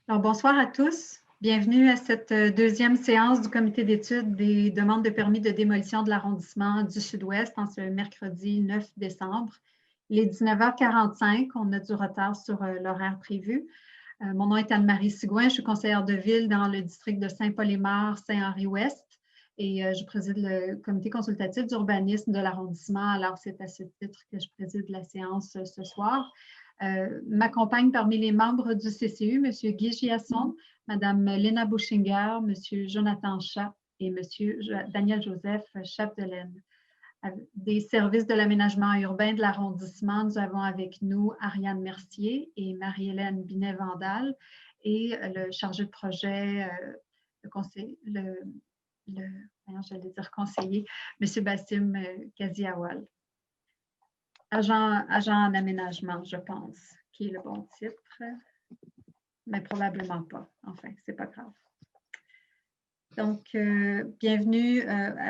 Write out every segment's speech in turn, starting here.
Alors, bonsoir à tous. Bienvenue à cette deuxième séance du comité d'étude des demandes de permis de démolition de l'arrondissement du Sud-Ouest en ce mercredi 9 décembre. Il est 19h45. On a du retard sur l'horaire prévu. Mon nom est Anne-Marie Sigouin. Je suis conseillère de ville dans le district de Saint-Paul-et-Mare, Saint-Henri-Ouest et je préside le comité consultatif d'urbanisme de l'arrondissement. Alors, c'est à ce titre que je préside la séance ce soir. M'accompagnent parmi les membres du CCU, M. Guy Giasson, Mme Léna Bouchinger, M. Jonathan Chat et M. Daniel-Joseph Chapdelaine. Des services de l'aménagement urbain de l'arrondissement, nous avons avec nous Ariane Mercier et Marie-Hélène Binet-Vandal et le chargé de projet, j'allais dire conseiller, M. Bassim Kaziawal. Agent en aménagement, je pense, qui est le bon titre, mais probablement pas. Enfin, c'est pas grave. Donc, bienvenue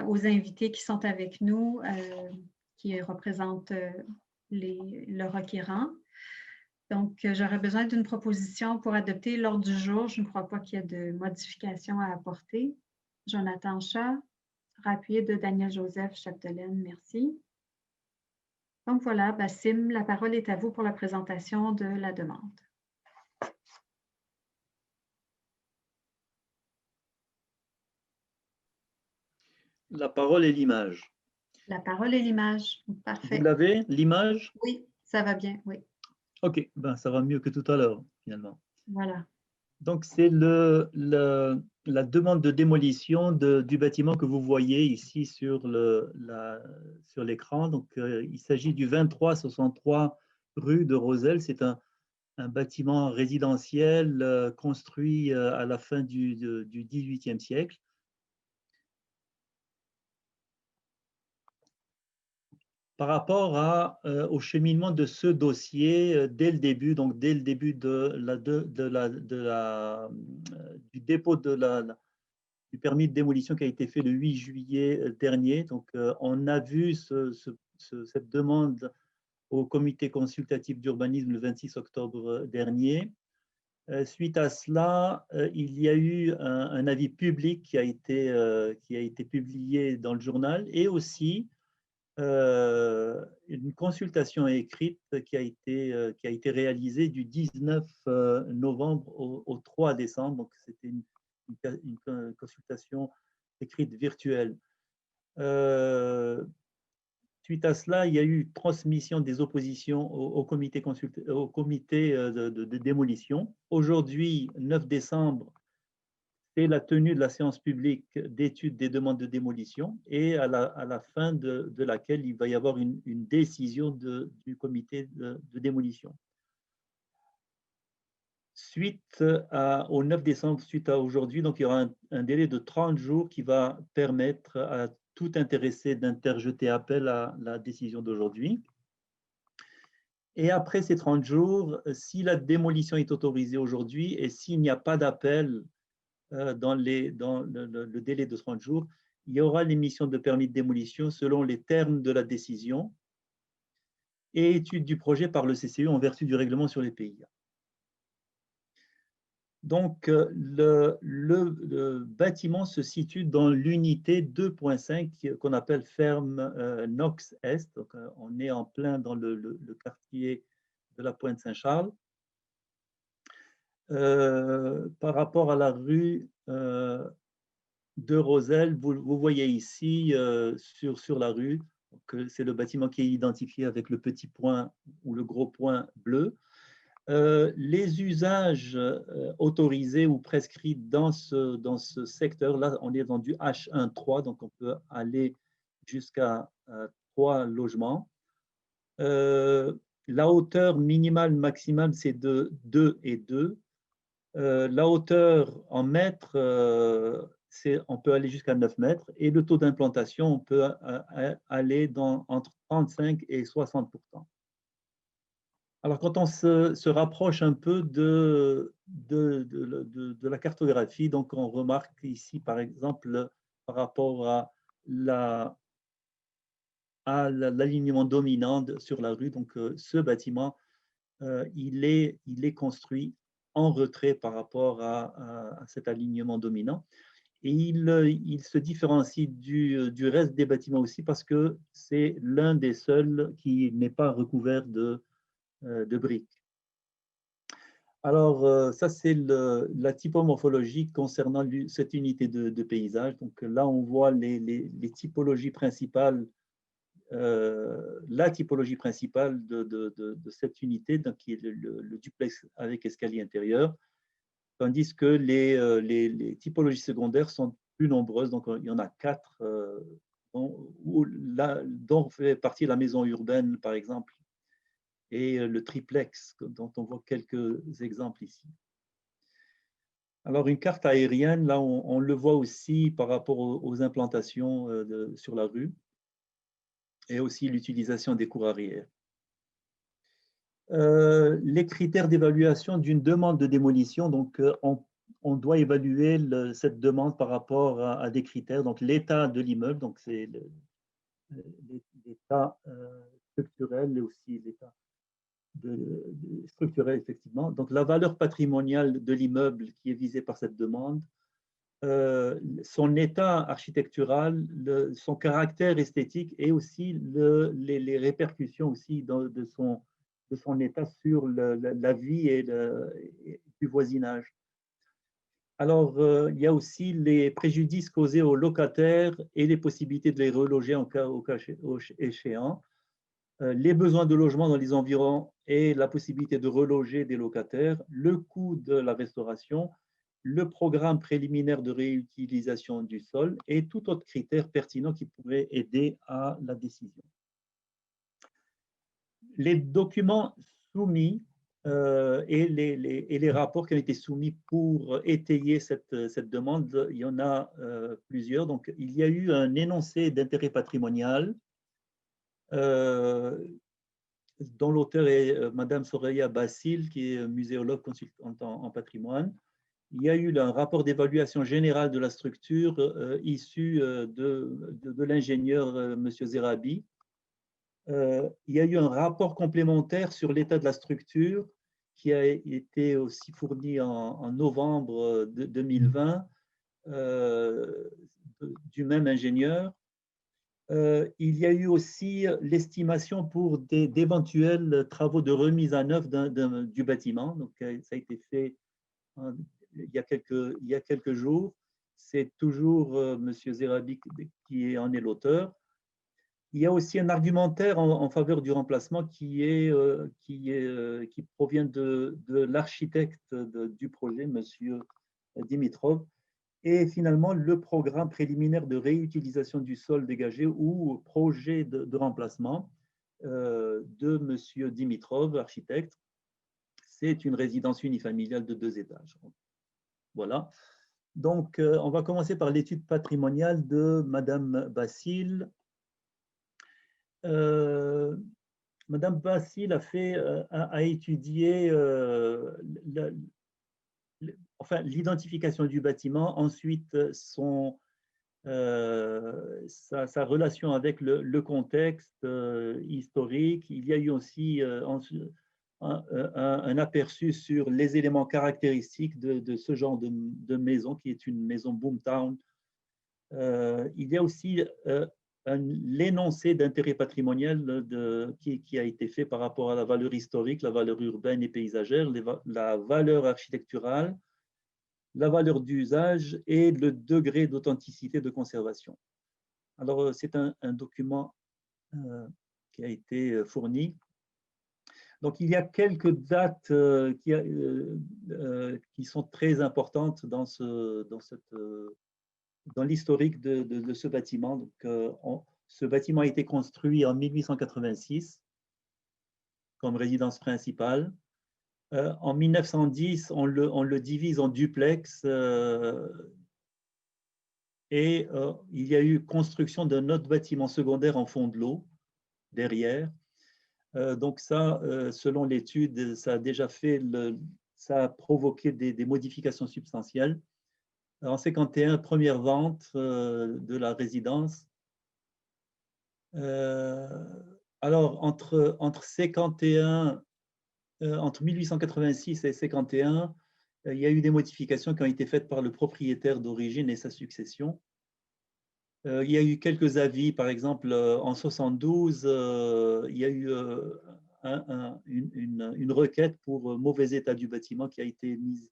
aux invités qui sont avec nous, qui représentent le requérant. Donc, j'aurais besoin d'une proposition pour adopter l'ordre du jour. Je ne crois pas qu'il y ait de modifications à apporter. Jonathan Chat, sera appuyé de Daniel-Joseph Chapdelaine. Merci. Donc voilà, Bassim, la parole est à vous pour la présentation de la demande. La parole est l'image. La parole est l'image. Parfait. Vous l'avez, l'image? Oui, ça va bien, oui. Ok, ben, ça va mieux que tout à l'heure, finalement. Voilà. Donc, c'est la demande de démolition du bâtiment que vous voyez ici sur l'écran. Donc, il s'agit du 2363 rue de Roselle. C'est un bâtiment résidentiel construit à la fin du XVIIIe siècle. Par rapport au cheminement de ce dossier, dès le début, donc dès le début du dépôt du permis de démolition qui a été fait le 8 juillet dernier, donc on a vu cette demande au comité consultatif d'urbanisme le 26 octobre dernier. Suite à cela, il y a eu un avis public qui a été publié dans le journal et aussi une consultation écrite qui a été réalisée du 19 novembre au 3 décembre. Donc, c'était une consultation écrite virtuelle. Suite à cela, il y a eu transmission des oppositions au comité de démolition. Aujourd'hui, 9 décembre, c'est la tenue de la séance publique d'étude des demandes de démolition et à la fin de laquelle il va y avoir une décision du comité de démolition. Suite au 9 décembre, suite à aujourd'hui, donc il y aura un délai de 30 jours qui va permettre à tout intéressé d'interjeter appel à la décision d'aujourd'hui. Et après ces 30 jours, si la démolition est autorisée aujourd'hui et s'il n'y a pas d'appel dans le délai de 30 jours, il y aura l'émission de permis de démolition selon les termes de la décision et étude du projet par le CCU en vertu du règlement sur les PIA. Donc, le bâtiment se situe dans l'unité 2.5 qu'on appelle ferme Knox Est. Donc, on est en plein dans le quartier de la Pointe-Saint-Charles. Par rapport à la rue de Roselle, vous voyez ici sur la rue, c'est le bâtiment qui est identifié avec le petit point ou le gros point bleu. Les usages autorisés ou prescrits dans ce secteur, là on est dans du H1-3, donc on peut aller jusqu'à 3 logements. La hauteur minimale maximale c'est de 2 et 2. La hauteur en mètres, on peut aller jusqu'à 9 mètres et le taux d'implantation, on peut aller entre 35 et 60%. Alors, quand on se rapproche un peu de la cartographie, donc on remarque ici, par exemple, par rapport à l'alignement dominant sur la rue, donc ce bâtiment, il est construit en retrait par rapport à cet alignement dominant. Et il se différencie du reste des bâtiments aussi parce que c'est l'un des seuls qui n'est pas recouvert de briques. Alors, ça, c'est la typomorphologie concernant cette unité de paysage. Donc là, on voit les typologies principales, la typologie principale de cette unité, donc, qui est le duplex avec escalier intérieur, tandis que les typologies secondaires sont plus nombreuses. Donc, il y en a 4, dont fait partie la maison urbaine, par exemple, et le triplex, dont on voit quelques exemples ici. Alors, une carte aérienne, là, on le voit aussi par rapport aux implantations sur la rue et aussi l'utilisation des cours arrière. Les critères d'évaluation d'une demande de démolition, donc on doit évaluer cette demande par rapport à des critères, donc l'état de l'immeuble, donc c'est l'état structurel et aussi l'état structurel, effectivement. Donc, la valeur patrimoniale de l'immeuble qui est visé par cette demande, son état architectural, son caractère esthétique et aussi les répercussions aussi de son état sur la vie et du voisinage. Alors, il y a aussi les préjudices causés aux locataires et les possibilités de les reloger au cas échéant. Les besoins de logement dans les environs et la possibilité de reloger des locataires, le coût de la restauration, le programme préliminaire de réutilisation du sol et tout autre critère pertinent qui pourrait aider à la décision. Les documents soumis et les rapports qui ont été soumis pour étayer cette demande, il y en a plusieurs. Donc, il y a eu un énoncé d'intérêt patrimonial dont l'auteur est Madame Soraya Bassil, qui est muséologue consultante en patrimoine. Il y a eu un rapport d'évaluation générale de la structure issu de l'ingénieur Monsieur Zerabi. Il y a eu un rapport complémentaire sur l'état de la structure qui a été aussi fourni en novembre 2020 du même ingénieur. Il y a eu aussi l'estimation pour d'éventuels travaux de remise à neuf du bâtiment. Donc, ça a été fait il y a quelques jours. C'est toujours M. Zerabi qui en est l'auteur. Il y a aussi un argumentaire en faveur du remplacement qui provient de l'architecte du projet, M. Dimitrov. Et finalement, le programme préliminaire de réutilisation du sol dégagé ou projet de remplacement de M. Dimitrov, architecte. C'est une résidence unifamiliale de 2 étages. Voilà. Donc, on va commencer par l'étude patrimoniale de Mme Bassil. Mme Bassil a étudié l'identification du bâtiment, ensuite sa relation avec le contexte historique. Il y a eu aussi un aperçu sur les éléments caractéristiques de ce genre de maison qui est une maison boomtown. Il y a aussi l'énoncé d'intérêt patrimonial qui a été fait par rapport à la valeur historique, la valeur urbaine et paysagère, la valeur architecturale, la valeur d'usage et le degré d'authenticité de conservation. Alors, c'est un document qui a été fourni. Donc, il y a quelques dates qui sont très importantes dans l'historique de ce bâtiment. Donc, ce bâtiment a été construit en 1886 comme résidence principale. En 1910, on le divise en duplex et il y a eu construction d'un autre bâtiment secondaire en fond de l'eau derrière. Donc ça, selon l'étude, ça a provoqué des modifications substantielles. En 51, première vente de la résidence. Alors, entre 1886 et 51, Il y a eu des modifications qui ont été faites par le propriétaire d'origine et sa succession. Il y a eu quelques avis, par exemple, en 72, il y a eu une requête pour mauvais état du bâtiment qui a été mise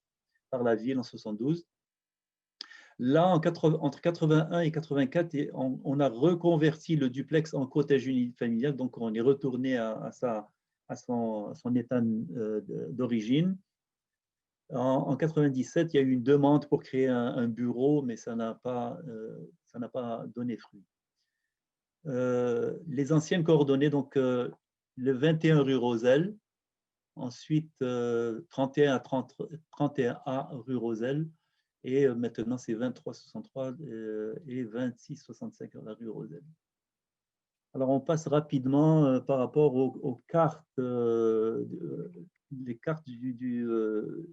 par la ville en 72. Là, entre 81 et 84, on a reconverti le duplex en cottage unifamilial, donc on est retourné à son état d'origine. En 97, il y a eu une demande pour créer un bureau, mais ça n'a pas donné fruit. Les anciennes coordonnées, donc le 21 rue Roselle, ensuite 31A rue Roselle, et maintenant c'est 2363 et 2665 la rue Roselle. Alors on passe rapidement par rapport aux cartes, les cartes du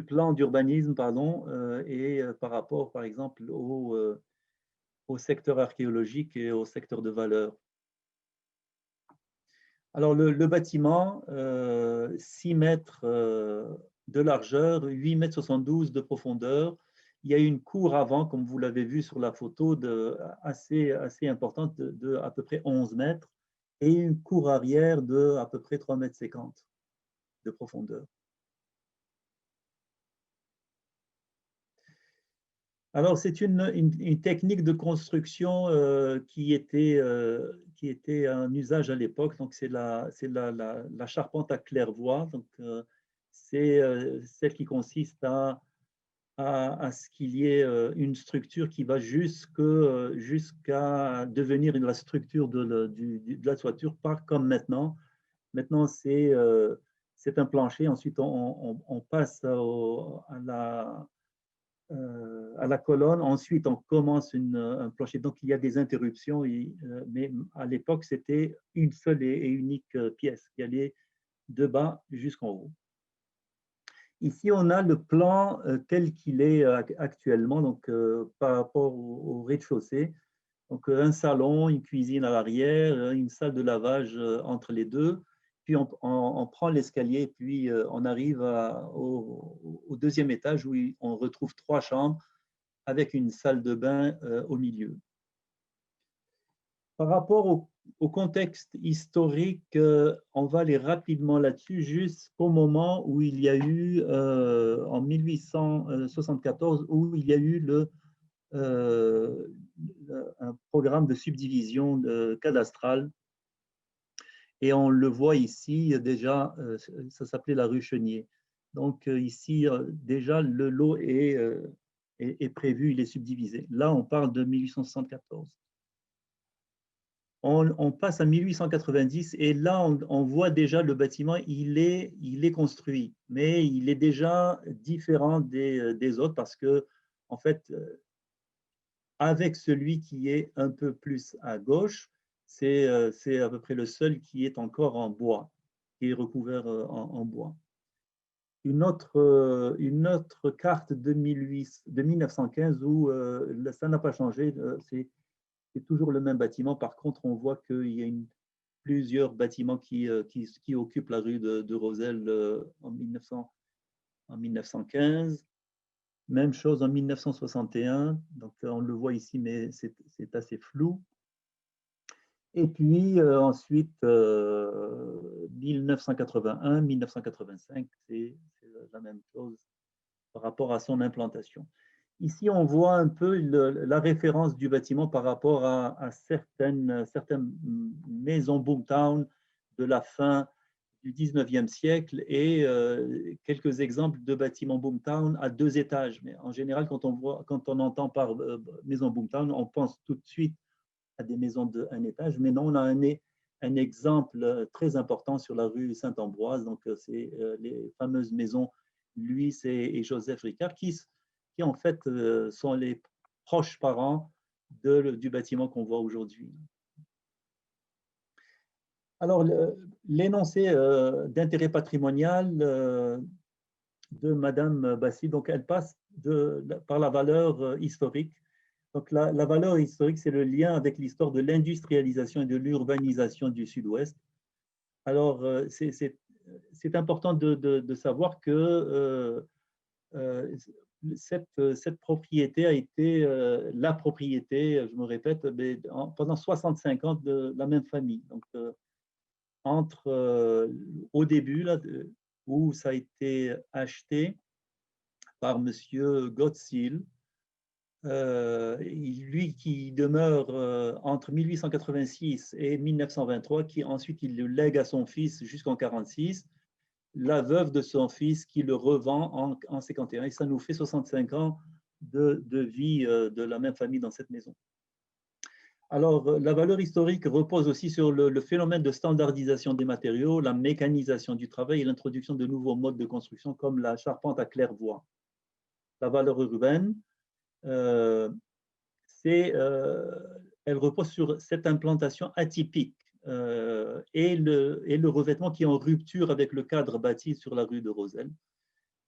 plan d'urbanisme, pardon, et par rapport, par exemple, au secteur archéologique et au secteur de valeur. Alors, le bâtiment, 6 mètres de largeur, 8 mètres 72 de profondeur. Il y a une cour avant, comme vous l'avez vu sur la photo, assez importante, de à peu près 11 mètres, et une cour arrière de à peu près 3,50 mètres de profondeur. Alors, c'est une technique de construction qui était un usage à l'époque. Donc, c'est la charpente à claire-voie. Donc, c'est celle qui consiste à ce qu'il y ait une structure qui va jusqu'à devenir la structure de la toiture, pas comme maintenant. Maintenant, c'est un plancher. Ensuite, on passe à la colonne. Ensuite, on commence un plancher. Donc, il y a des interruptions, mais à l'époque, c'était une seule et unique pièce qui allait de bas jusqu'en haut. Ici, on a le plan tel qu'il est actuellement, donc par rapport au rez-de-chaussée. Donc, un salon, une cuisine à l'arrière, une salle de lavage entre les deux. Puis, on prend l'escalier, puis on arrive au deuxième étage où on retrouve 3 chambres avec une salle de bain au milieu. Par rapport au contexte historique, on va aller rapidement là-dessus jusqu'au moment où il y a eu, en 1874, où il y a eu un programme de subdivision cadastrale. Et on le voit ici, déjà, ça s'appelait la rue Chenier. Donc ici, déjà, le lot est prévu, il est subdivisé. Là, on parle de 1874. On passe à 1890 et là, on voit déjà le bâtiment, il est construit, mais il est déjà différent des autres parce que, en fait, avec celui qui est un peu plus à gauche, c'est à peu près le seul qui est encore en bois, qui est recouvert en bois. Une autre carte de 1915 où ça n'a pas changé, c'est toujours le même bâtiment. Par contre, on voit qu'il y a plusieurs bâtiments qui occupent la rue de Roselle en 1915. Même chose en 1961. Donc, on le voit ici, mais c'est assez flou. Et puis, ensuite, 1981, 1985, c'est la même chose par rapport à son implantation. Ici, on voit un peu la référence du bâtiment par rapport à certaines maisons Boomtown de la fin du 19e siècle et quelques exemples de bâtiments Boomtown à 2 étages. Mais en général, quand on entend par maison Boomtown, on pense tout de suite à des maisons de 1 étage. Mais non, on a un exemple très important sur la rue Saint-Ambroise. Donc, c'est les fameuses maisons Louis et Joseph Ricard qui en fait sont les proches parents du bâtiment qu'on voit aujourd'hui. Alors, l'énoncé d'intérêt patrimonial de Madame Bassi, donc elle passe par la valeur historique. Donc, la valeur historique, c'est le lien avec l'histoire de l'industrialisation et de l'urbanisation du Sud-Ouest. Alors, c'est important de savoir que cette propriété a été la propriété, je me répète, mais pendant 65 ans de la même famille. Donc, au début, là, où ça a été acheté par Monsieur Gottseel, lui qui demeure entre 1886 et 1923, qui ensuite il le lègue à son fils jusqu'en 1946, la veuve de son fils qui le revend en 51. Et ça nous fait 65 ans de vie de la même famille dans cette maison. Alors, la valeur historique repose aussi sur le phénomène de standardisation des matériaux, la mécanisation du travail et l'introduction de nouveaux modes de construction comme la charpente à claire-voie. La valeur urbaine, elle repose sur cette implantation atypique et le revêtement qui est en rupture avec le cadre bâti sur la rue de Roselle,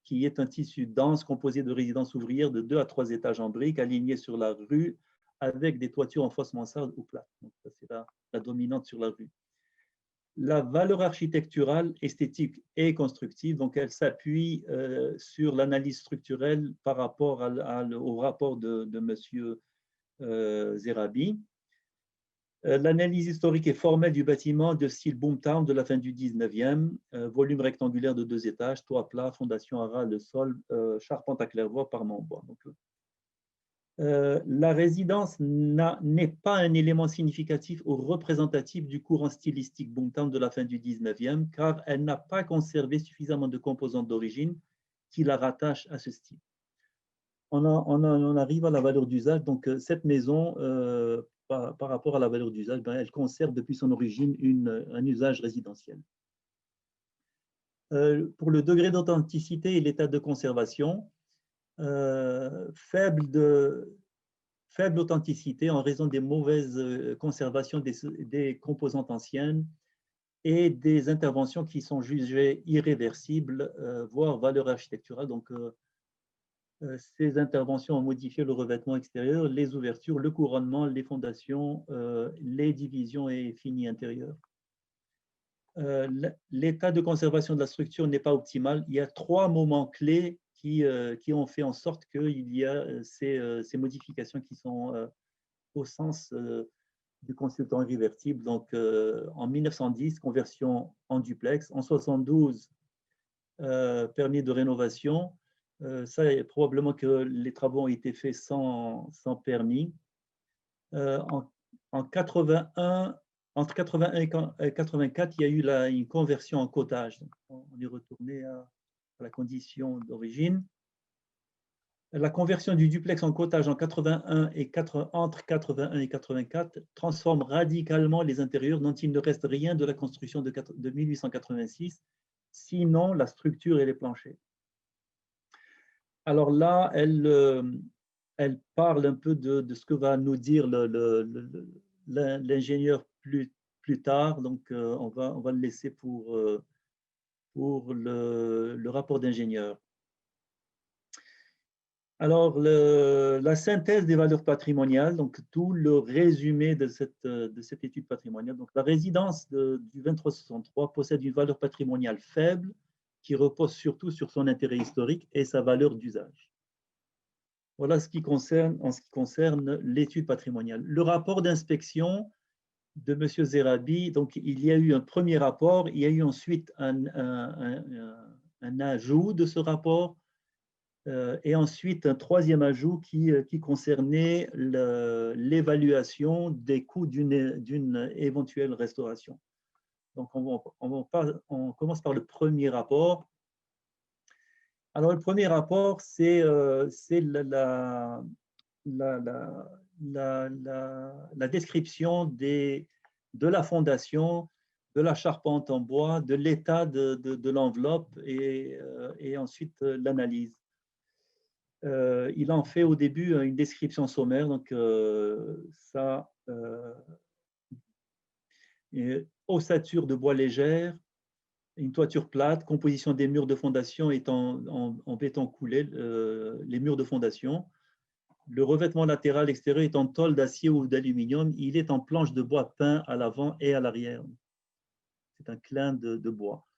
qui est un tissu dense composé de résidences ouvrières de 2 à 3 étages en briques alignés sur la rue avec des toitures en fausse mansarde ou plate. Donc, ça, c'est la dominante sur la rue. La valeur architecturale, esthétique et constructive, donc elle s'appuie sur l'analyse structurelle par rapport au rapport de Monsieur Zerabi. L'analyse historique et formelle du bâtiment de style Boomtown de la fin du 19e, volume rectangulaire de 2 étages, toit plat, fondation à ras de sol, charpente à claire-voie, parement en bois. Donc, la résidence n'est pas un élément significatif ou représentatif du courant stylistique Boomtown de la fin du 19e, car elle n'a pas conservé suffisamment de composantes d'origine qui la rattachent à ce style. On arrive à la valeur d'usage. Donc, cette maison, par rapport à la valeur d'usage, elle conserve depuis son origine un usage résidentiel. Pour le degré d'authenticité et l'état de conservation, faible authenticité en raison des mauvaises conservations des composantes anciennes et des interventions qui sont jugées irréversibles, voire valeur architecturale. Donc, ces interventions ont modifié le revêtement extérieur, les ouvertures, le couronnement, les fondations, les divisions et finis intérieurs. L'état de conservation de la structure n'est pas optimal. Il y a 3 moments clés qui ont fait en sorte qu'il y a ces modifications qui sont au sens du consultant irréversible. Donc, en 1910, conversion en duplex. En 1972, permis de rénovation. Ça, probablement que les travaux ont été faits sans permis. En 81, entre 81 et 84, il y a eu une conversion en cotage. Donc, on est retourné à la condition d'origine. La conversion du duplex en cotage en 81 entre 81 et 84 transforme radicalement les intérieurs dont il ne reste rien de la construction de 1886, sinon la structure et les planchers. Alors là, elle parle un peu de ce que va nous dire l'ingénieur plus tard. Donc, on va le laisser pour le rapport d'ingénieur. Alors, la synthèse des valeurs patrimoniales, donc tout le résumé de cette étude patrimoniale. Donc, la résidence du 2363 possède une valeur patrimoniale faible qui repose surtout sur son intérêt historique et sa valeur d'usage. Voilà en ce qui concerne l'étude patrimoniale. Le rapport d'inspection de M. Zerabi, donc il y a eu un premier rapport, il y a eu ensuite un ajout de ce rapport et ensuite un troisième ajout qui concernait l'évaluation des coûts d'une éventuelle restauration. Donc on commence par le premier rapport. Alors le premier rapport, c'est la description de la fondation, de la charpente en bois, de l'état de l'enveloppe et ensuite l'analyse. Il en fait au début une description sommaire, donc ossature de bois légère, une toiture plate, composition des murs de fondation étant en béton coulé, les murs de fondation. Le revêtement latéral extérieur est en tôle d'acier ou d'aluminium. Il est en planche de bois peint à l'avant et à l'arrière. c'est un clin de bois.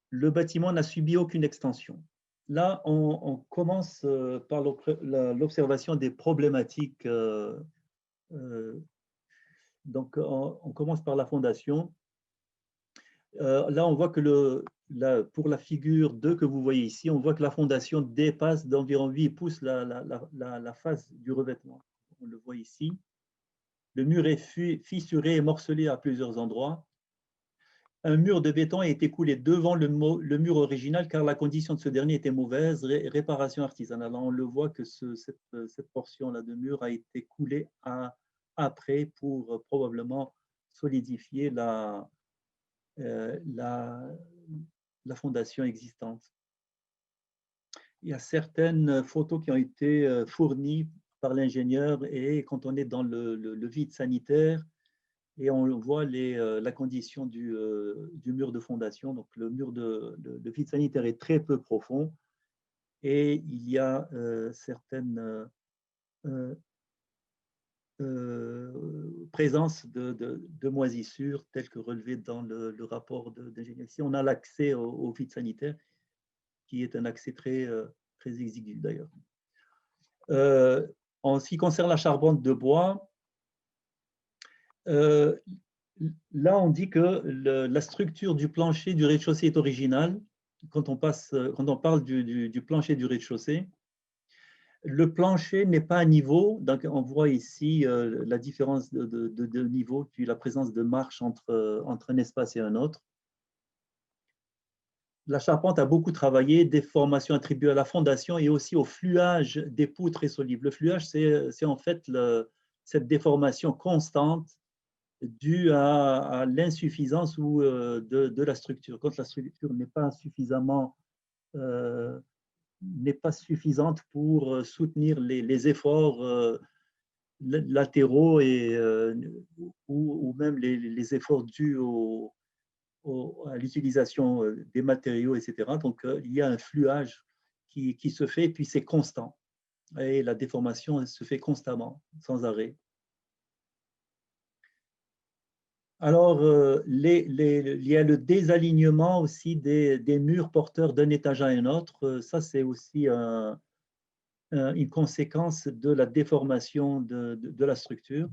Le bâtiment n'a subi aucune extension. Là, on commence par l'observation des problématiques. Donc, on commence par la fondation. Là, on voit que pour la figure 2 que vous voyez ici, on voit que la fondation dépasse d'environ 8 pouces la face du revêtement. On le voit ici. Le mur est fissuré et morcelé à plusieurs endroits. Un mur de béton a été coulé devant le mur original car la condition de ce dernier était mauvaise. Réparation artisanale. Alors, on le voit que cette portion-là de mur a été coulée après pour probablement solidifier la fondation existante. Il y a certaines photos qui ont été fournies par l'ingénieur et quand on est dans le vide sanitaire et on voit la condition du mur de fondation. Donc le vide sanitaire est très peu profond et il y a certaines présence de moisissures telles que relevées dans le rapport d'ingénieur. Ici, on a l'accès au vide sanitaire, qui est un accès très exigu d'ailleurs. En ce qui concerne la charpente de bois, là, on dit que la structure du plancher du rez-de-chaussée est originale. Quand on parle du plancher du rez-de-chaussée, le plancher n'est pas à niveau, donc on voit ici la différence de niveau, puis la présence de marches entre un espace et un autre. La charpente a beaucoup travaillé, des formations attribuées à la fondation et aussi au fluage des poutres et solives. Le fluage, c'est en fait cette déformation constante due à l'insuffisance de la structure. Quand la structure n'est pas suffisamment n'est pas suffisante pour soutenir les efforts latéraux ou même les efforts dus à l'utilisation des matériaux, etc. Donc, il y a un fluage qui se fait, puis c'est constant. Et la déformation se fait constamment, sans arrêt. Alors, il y a le désalignement aussi des murs porteurs d'un étage à un autre. Ça, c'est aussi une conséquence de la déformation de la structure.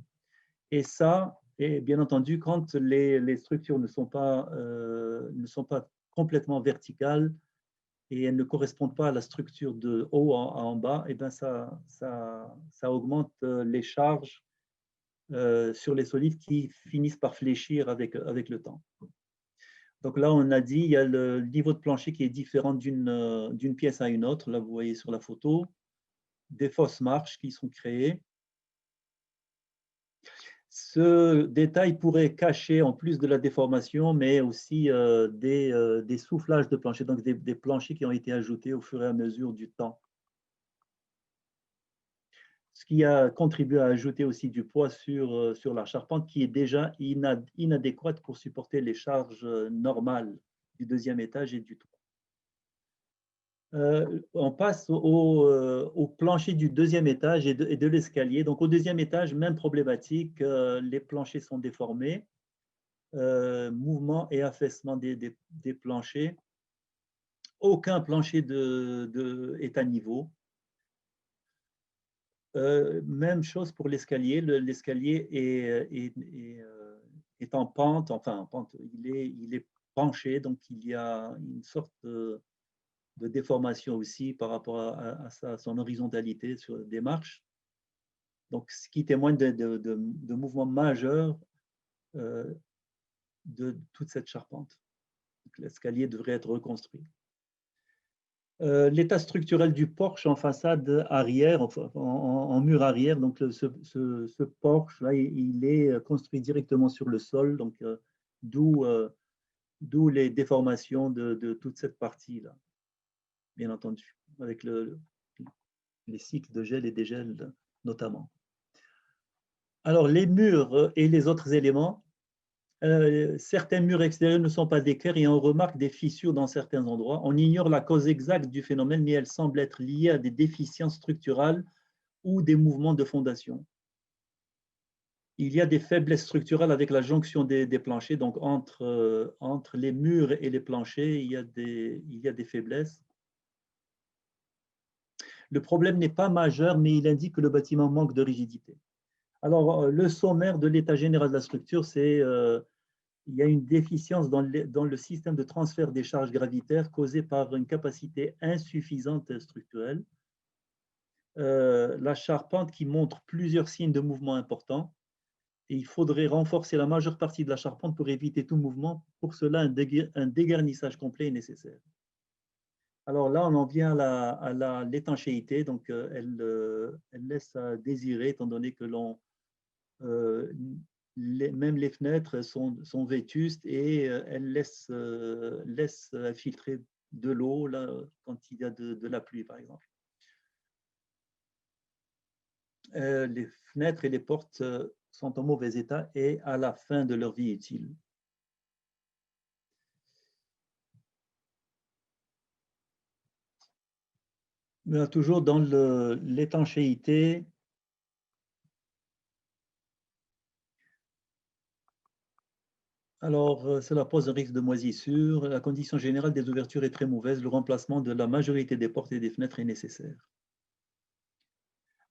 Et ça, et bien entendu, quand les structures ne sont pas complètement verticales et elles ne correspondent pas à la structure de haut en bas, et bien ça augmente les charges sur les solides qui finissent par fléchir avec le temps. Donc là, on a dit, il y a le niveau de plancher qui est différent d'une pièce à une autre. Là, vous voyez sur la photo, des fausses marches qui sont créées. Ce détail pourrait cacher, en plus de la déformation, mais aussi des soufflages de plancher, donc des planchers qui ont été ajoutés au fur et à mesure du temps. Ce qui a contribué à ajouter aussi du poids sur la charpente qui est déjà inadéquate pour supporter les charges normales du deuxième étage et du toit. On passe au plancher du deuxième étage et de l'escalier. Donc, au deuxième étage, même problématique, les planchers sont déformés, mouvement et affaissement des planchers. Aucun plancher est à niveau. Même chose pour l'escalier. L'escalier est en pente, enfin en pente, il est penché, donc il y a une sorte de déformation aussi par rapport à son horizontalité sur des marches. Donc, ce qui témoigne de mouvements majeurs de toute cette charpente. L'escalier devrait être reconstruit. L'état structurel du porche en façade arrière, en mur arrière, donc ce porche-là, il est construit directement sur le sol, donc d'où les déformations de toute cette partie-là, bien entendu, avec les cycles de gel et dégel notamment. Alors, les murs et les autres éléments, certains murs extérieurs ne sont pas d'équerre et on remarque des fissures dans certains endroits. On ignore la cause exacte du phénomène, mais elle semble être liée à des déficiences structurales ou des mouvements de fondation. Il y a des faiblesses structurelles avec la jonction des planchers. Donc, entre les murs et les planchers, il y a des faiblesses. Le problème n'est pas majeur, mais il indique que le bâtiment manque de rigidité. Alors, le sommaire de l'état général de la structure, c'est il y a une déficience dans le système de transfert des charges gravitaires causée par une capacité insuffisante structurelle. La charpente qui montre plusieurs signes de mouvement importants. Et il faudrait renforcer la majeure partie de la charpente pour éviter tout mouvement. Pour cela, un dégarnissage complet est nécessaire. Alors là, on en vient à l'étanchéité. Donc, elle laisse à désirer, étant donné que même les fenêtres sont vétustes et elles laissent infiltrer de l'eau quand il y a de la pluie, par exemple. Les fenêtres et les portes sont en mauvais état et à la fin de leur vie utile. Mais toujours dans l'étanchéité, alors cela pose un risque de moisissure. La condition générale des ouvertures est très mauvaise. Le remplacement de la majorité des portes et des fenêtres est nécessaire.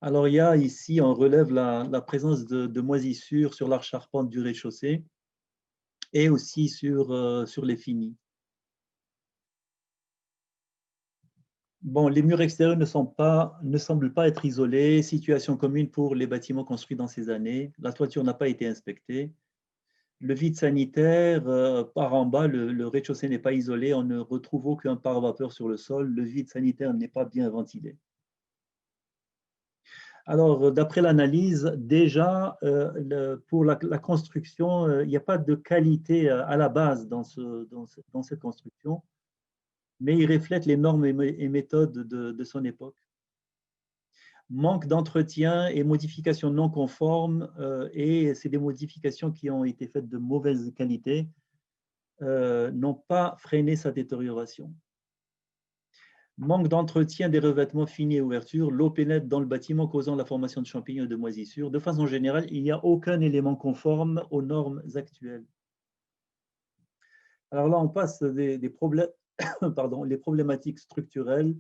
Alors, il y a ici, on relève la présence de moisissures sur l'arche charpente du rez-de-chaussée et aussi sur les finis. Bon, les murs extérieurs ne semblent pas être isolés. Situation commune pour les bâtiments construits dans ces années. La toiture n'a pas été inspectée. Le vide sanitaire, par en bas, le rez-de-chaussée n'est pas isolé. On ne retrouve aucun pare-vapeur sur le sol. Le vide sanitaire n'est pas bien ventilé. Alors, d'après l'analyse, déjà, pour la construction, il n'y a pas de qualité à la base dans cette construction, mais il reflète les normes et méthodes de son époque. Manque d'entretien et modifications non conformes, et c'est des modifications qui ont été faites de mauvaise qualité, n'ont pas freiné sa détérioration. Manque d'entretien des revêtements finis et ouvertures, l'eau pénètre dans le bâtiment causant la formation de champignons et de moisissures. De façon générale, il n'y a aucun élément conforme aux normes actuelles. Alors là, on passe des problèmes, pardon, les problématiques structurelles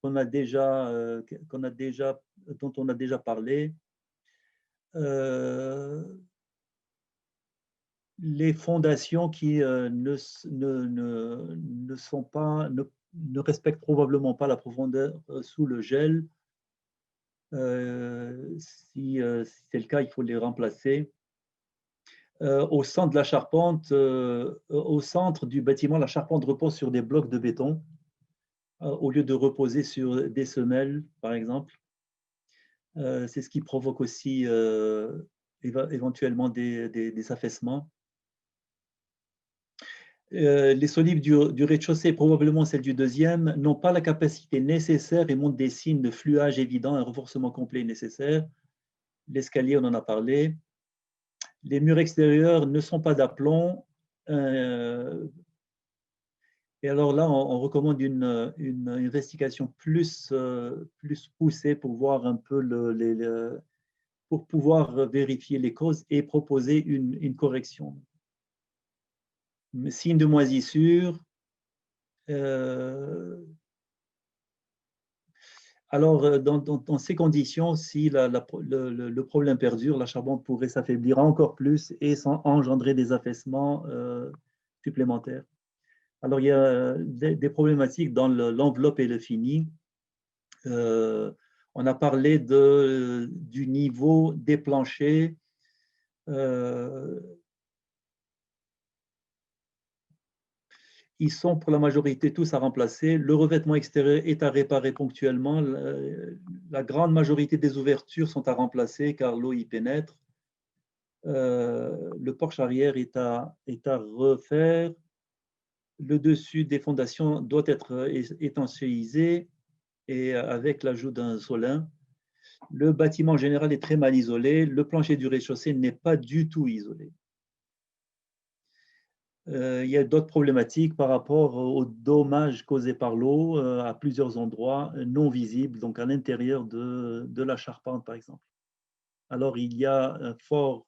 dont on a déjà parlé. Les fondations qui ne respectent probablement pas la profondeur sous le gel. Si c'est le cas, il faut les remplacer. Au centre de la charpente, au centre du bâtiment, la charpente repose sur des blocs de béton au lieu de reposer sur des semelles, par exemple. C'est ce qui provoque aussi éventuellement des affaissements. Les solives du rez-de-chaussée, probablement celles du deuxième, n'ont pas la capacité nécessaire et montrent des signes de fluage évident. Un renforcement complet est nécessaire. L'escalier, on en a parlé. Les murs extérieurs ne sont pas d'aplomb. Et alors là, on recommande une investigation plus poussée pour voir un peu pour pouvoir vérifier les causes et proposer une correction. Signe de moisissure. Alors, dans ces conditions, si le problème perdure, la charpente pourrait s'affaiblir encore plus et engendrer des affaissements supplémentaires. Alors, il y a des problématiques dans l'enveloppe et le fini. On a parlé du niveau des planchers. Ils sont pour la majorité tous à remplacer. Le revêtement extérieur est à réparer ponctuellement. La grande majorité des ouvertures sont à remplacer car l'eau y pénètre. Le porche arrière est à refaire. Le dessus des fondations doit être étanchéisé et avec l'ajout d'un solin. Le bâtiment en général est très mal isolé. Le plancher du rez-de-chaussée n'est pas du tout isolé. Il y a d'autres problématiques par rapport aux dommages causés par l'eau à plusieurs endroits non visibles, donc à l'intérieur de la charpente, par exemple. Alors, il y a un fort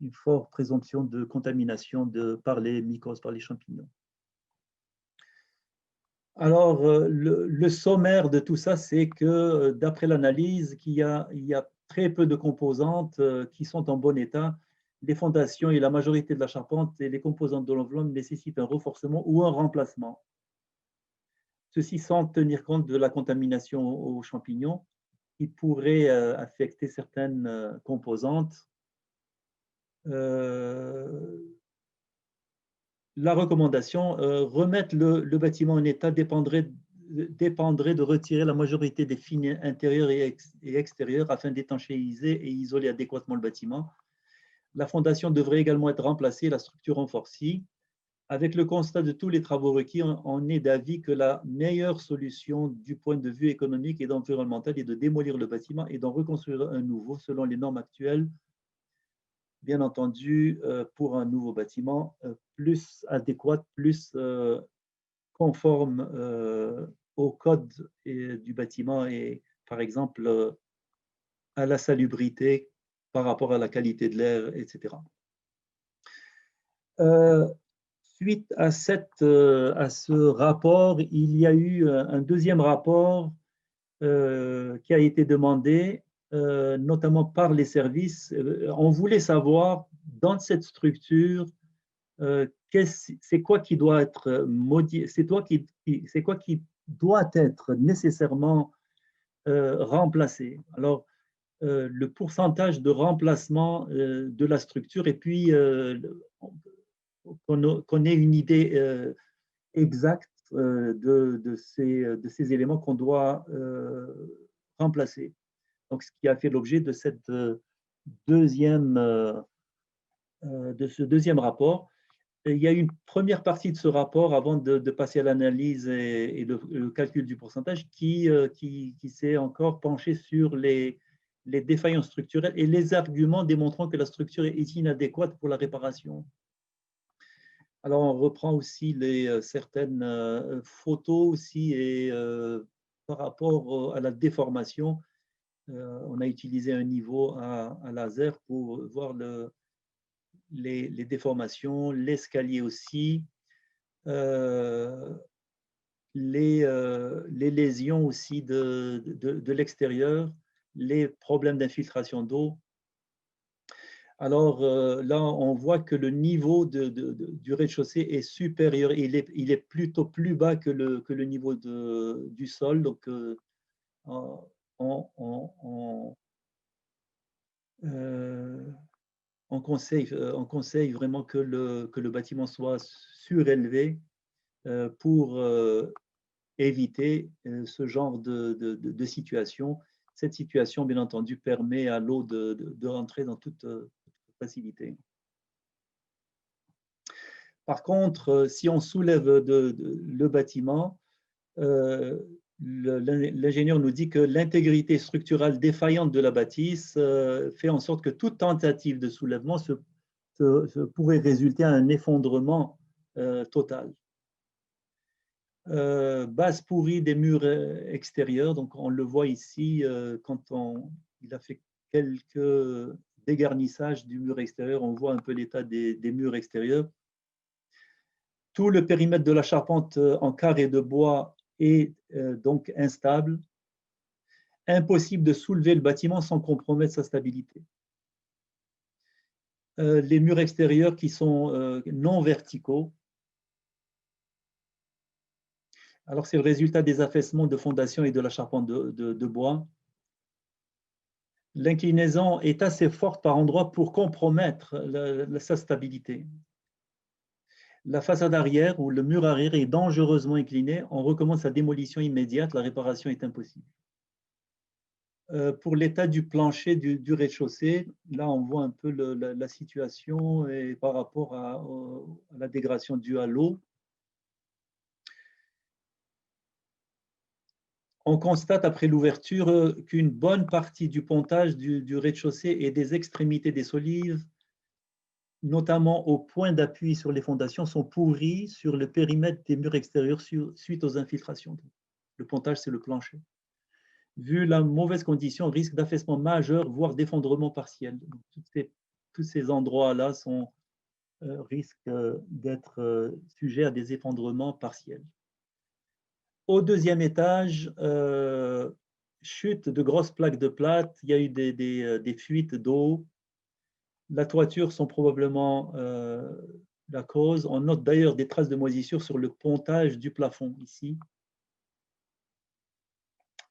une forte présomption de contamination par les mycoses, par les champignons. Alors, le sommaire de tout ça, c'est que d'après l'analyse, il y a très peu de composantes qui sont en bon état. Les fondations et la majorité de la charpente et les composantes de l'enveloppe nécessitent un renforcement ou un remplacement. Ceci sans tenir compte de la contamination aux champignons qui pourrait affecter certaines composantes. La recommandation, remettre le bâtiment en état dépendrait de retirer la majorité des fines intérieures et extérieures afin d'étanchéiser et isoler adéquatement le bâtiment. La fondation devrait également être remplacée, la structure renforcée. Avec le constat de tous les travaux requis, on est d'avis que la meilleure solution du point de vue économique et environnemental est de démolir le bâtiment et d'en reconstruire un nouveau selon les normes actuelles, bien entendu, pour un nouveau bâtiment plus adéquat, plus conforme au code du bâtiment et, par exemple, à la salubrité par rapport à la qualité de l'air, etc. Suite à ce rapport, il y a eu un deuxième rapport qui a été demandé, notamment par les services. On voulait savoir, dans cette structure, c'est quoi qui doit être modifié, c'est quoi qui doit être nécessairement remplacé. Alors, le pourcentage de remplacement de la structure et puis qu'on ait une idée exacte de ces éléments qu'on doit remplacer. Donc, ce qui a fait l'objet de ce deuxième rapport. Il y a une première partie de ce rapport avant de passer à l'analyse et le calcul du pourcentage qui s'est encore penché sur les défaillances structurelles et les arguments démontrant que la structure est inadéquate pour la réparation. Alors, on reprend aussi certaines photos aussi et par rapport à la déformation, on a utilisé un niveau à laser pour voir les déformations, l'escalier aussi, les lésions aussi de l'extérieur, les problèmes d'infiltration d'eau. Alors là, on voit que le niveau du rez-de-chaussée est supérieur, il est plutôt plus bas que le niveau du sol. Donc, on conseille vraiment que le bâtiment soit surélevé pour éviter ce genre de situation. Cette situation, bien entendu, permet à l'eau de rentrer dans toute facilité. Par contre, si on soulève le bâtiment, l'ingénieur nous dit que l'intégrité structurelle défaillante de la bâtisse fait en sorte que toute tentative de soulèvement pourrait résulter à un effondrement total. Base pourrie des murs extérieurs, donc on le voit ici quand il a fait quelques dégarnissages du mur extérieur, on voit un peu l'état des murs extérieurs. Tout le périmètre de la charpente en carré de bois est donc instable. Impossible de soulever le bâtiment sans compromettre sa stabilité. Les murs extérieurs qui sont non verticaux. Alors, c'est le résultat des affaissements de fondation et de la charpente de bois. L'inclinaison est assez forte par endroits pour compromettre sa stabilité. La façade arrière ou le mur arrière est dangereusement incliné. On recommande sa démolition immédiate. La réparation est impossible. Pour l'état du plancher du rez-de-chaussée, là, on voit un peu la situation et par rapport à la dégradation due à l'eau. On constate après l'ouverture qu'une bonne partie du pontage du rez-de-chaussée et des extrémités des solives, notamment au point d'appui sur les fondations, sont pourris sur le périmètre des murs extérieurs suite aux infiltrations. Le pontage, c'est le plancher. Vu la mauvaise condition, risque d'affaissement majeur, voire d'effondrement partiel. Donc, toutes ces tous ces endroits-là risquent d'être sujets à des effondrements partiels. Au deuxième étage, chute de grosses plaques de plâtre, il y a eu des fuites d'eau. La toiture sont probablement la cause. On note d'ailleurs des traces de moisissure sur le pontage du plafond ici.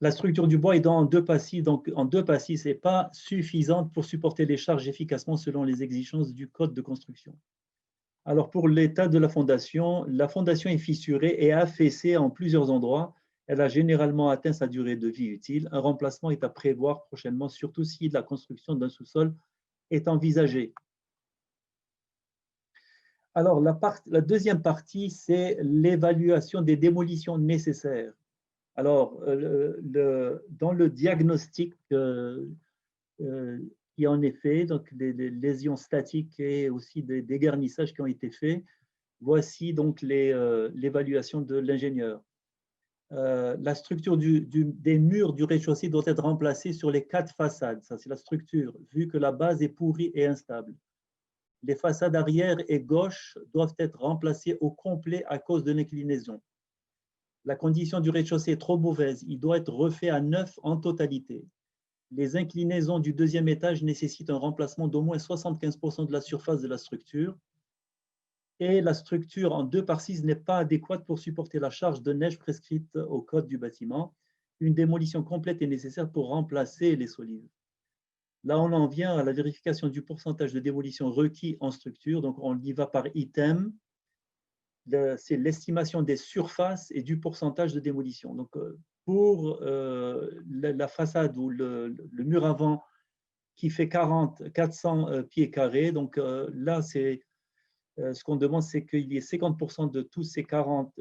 La structure du bois est en deux passis, donc en deux passis, ce n'est pas suffisante pour supporter les charges efficacement selon les exigences du code de construction. Alors pour l'état de la fondation est fissurée et affaissée en plusieurs endroits. Elle a généralement atteint sa durée de vie utile. Un remplacement est à prévoir prochainement, surtout si la construction d'un sous-sol est envisagée. Alors la deuxième partie, c'est l'évaluation des démolitions nécessaires. Alors, dans le diagnostic, il y a en effet donc, des lésions statiques et aussi des dégarnissages qui ont été faits. Voici donc l'évaluation de l'ingénieur. La structure des murs du rez-de-chaussée doit être remplacée sur les 4 façades. Ça, c'est la structure, vu que la base est pourrie et instable. Les façades arrière et gauche doivent être remplacées au complet à cause de l'inclinaison. La condition du rez-de-chaussée est trop mauvaise. Il doit être refait à neuf en totalité. Les inclinaisons du deuxième étage nécessitent un remplacement d'au moins 75% de la surface de la structure. Et la structure en 2 par 6 n'est pas adéquate pour supporter la charge de neige prescrite au code du bâtiment. Une démolition complète est nécessaire pour remplacer les solives. Là, on en vient à la vérification du pourcentage de démolition requis en structure. Donc, on y va par item. C'est l'estimation des surfaces et du pourcentage de démolition. Donc, pour la façade ou le mur avant qui fait 400 pieds carrés, donc là, ce qu'on demande, c'est qu'il y ait 50% de tous ces 400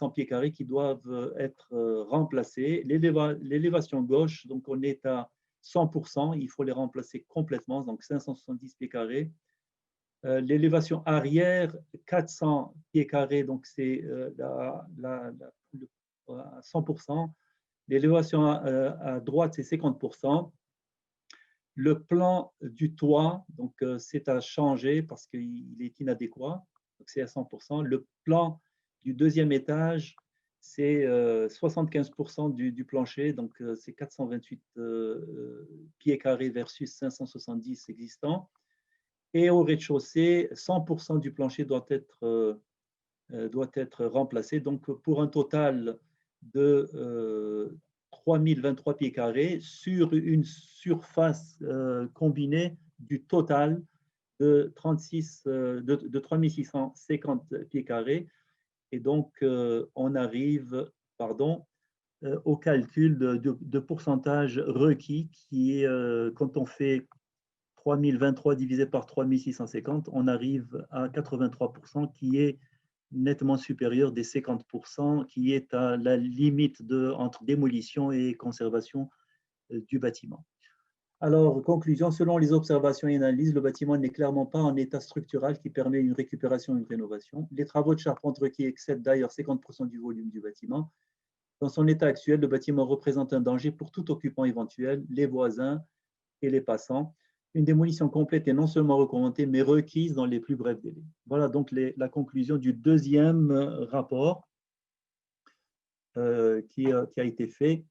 pieds carrés qui doivent être remplacés. L'élévation gauche, donc on est à 100%, il faut les remplacer complètement, donc 570 pieds carrés. L'élévation arrière, 400 pieds carrés, donc c'est à 100%. L'élévation à droite, c'est 50%. Le plan du toit, donc c'est à changer parce qu'il est inadéquat, donc c'est à 100%. Le plan du deuxième étage, c'est 75% du plancher, donc c'est 428 pieds carrés versus 570 existants. Et au rez-de-chaussée, 100% du plancher doit être remplacé, donc pour un total de 3023 pieds carrés sur une surface combinée du total de 3650 pieds carrés. Et donc, on arrive au calcul de pourcentage requis qui est, quand on fait 3023 divisé par 3650, on arrive à 83% qui est nettement supérieur des 50% qui est à la limite entre démolition et conservation du bâtiment. Alors, conclusion, selon les observations et analyses, le bâtiment n'est clairement pas en état structural qui permet une récupération et une rénovation. Les travaux de charpente requis excèdent d'ailleurs 50% du volume du bâtiment. Dans son état actuel, le bâtiment représente un danger pour tout occupant éventuel, les voisins et les passants. Une démolition complète est non seulement recommandée, mais requise dans les plus brefs délais. Voilà donc la conclusion du deuxième rapport qui a été fait.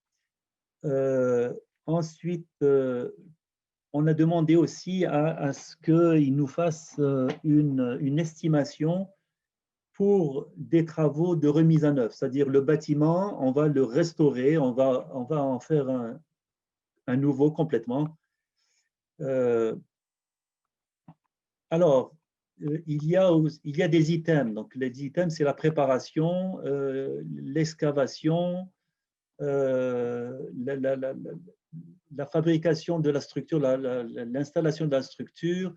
Ensuite, on a demandé aussi à ce qu'il nous fasse une estimation pour des travaux de remise à neuf, c'est-à-dire le bâtiment, on va le restaurer, on va en faire un nouveau complètement. Alors, il y a des items. Donc, les items, c'est la préparation, l'excavation, la fabrication de la structure, l'installation de la structure,